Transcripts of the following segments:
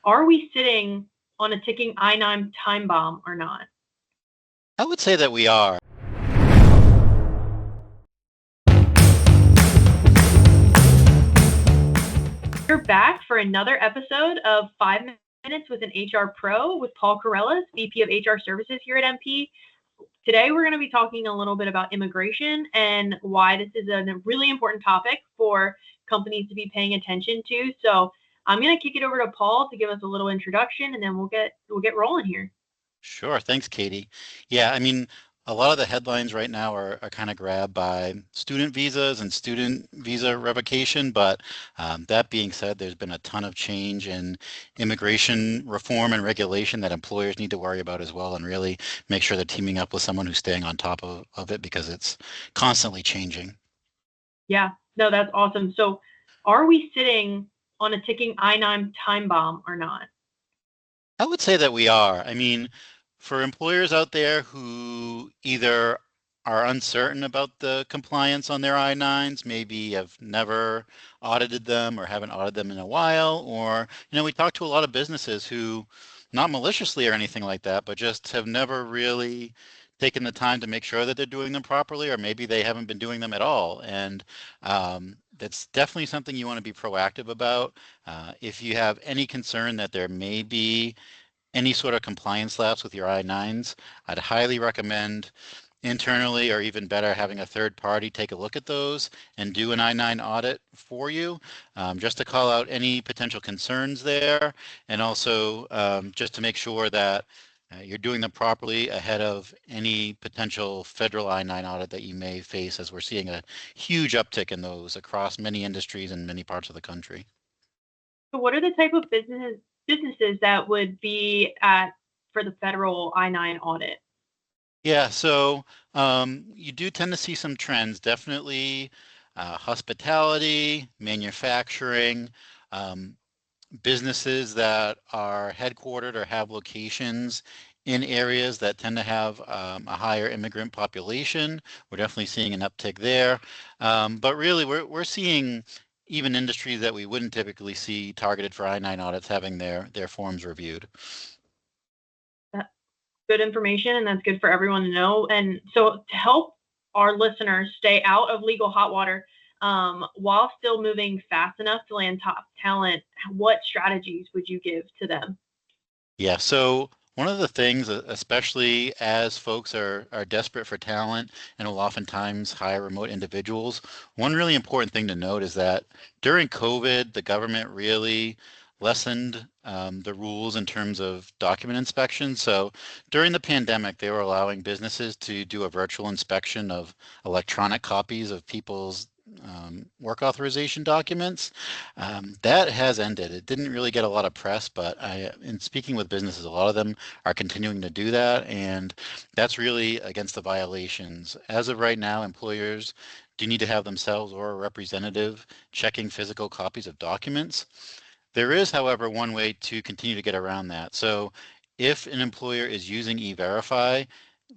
Are we sitting on a ticking I-9 time bomb or not? I would say that we are. We're back for another episode of 5 Minutes with an HR Pro with Paul Corellas, VP of HR Services here at MP. Today, we're going to be talking a little bit about immigration and why this is a really important topic for companies to be paying attention to. So I'm going to kick it over to Paul to give us a little introduction, and then we'll get rolling here. Sure. Thanks, Katie. Yeah, a lot of the headlines right now are kind of grabbed by student visas and student visa revocation. But that being said, there's been a ton of change in immigration reform and regulation that employers need to worry about as well and really make sure they're teaming up with someone who's staying on top of it because it's constantly changing. Yeah, no, that's awesome. So are we sitting on a ticking I-9 time bomb or not? I would say that we are. For employers out there who either are uncertain about the compliance on their I-9s, maybe have never audited them or haven't audited them in a while, or, we talk to a lot of businesses who, not maliciously or anything like that, but just have never really taken the time to make sure that they're doing them properly, or maybe they haven't been doing them at all. And that's definitely something you want to be proactive about. If you have any concern that there may be any sort of compliance lapse with your I-9s, I'd highly recommend internally or even better having a third party take a look at those and do an I-9 audit for you, just to call out any potential concerns there and also just to make sure that you're doing them properly ahead of any potential federal I-9 audit that you may face, as we're seeing a huge uptick in those across many industries in many parts of the country. So what are the type of businesses that would be at for the federal I-9 audit? Yeah, so you do tend to see some trends, definitely hospitality, manufacturing, um, businesses that are headquartered or have locations in areas that tend to have a higher immigrant population. We're definitely seeing an uptick there. But really, we're seeing even industries that we wouldn't typically see targeted for I-9 audits having their forms reviewed. That's good information, and that's good for everyone to know. And so to help our listeners stay out of legal hot water while still moving fast enough to land top talent, what strategies would you give to them? Yeah, so one of the things, especially as folks are desperate for talent and will oftentimes hire remote individuals, one really important thing to note is that during COVID, the government really lessened the rules in terms of document inspection. So during the pandemic, they were allowing businesses to do a virtual inspection of electronic copies of people's work authorization documents. That has ended. It didn't really get a lot of press, but in speaking with businesses, a lot of them are continuing to do that, and that's really against the violations. As of right now, employers do need to have themselves or a representative checking physical copies of documents. There is, however, one way to continue to get around that. So if an employer is using E-Verify,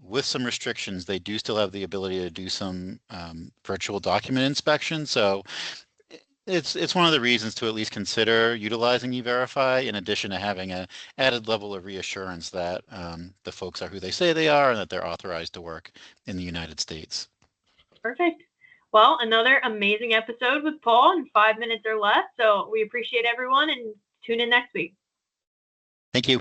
with some restrictions, they do still have the ability to do some virtual document inspection. So it's one of the reasons to at least consider utilizing E-Verify in addition to having a added level of reassurance that the folks are who they say they are and that they're authorized to work in the United States. Perfect. Well, another amazing episode with Paul in 5 minutes or less. So we appreciate everyone and tune in next week. Thank you.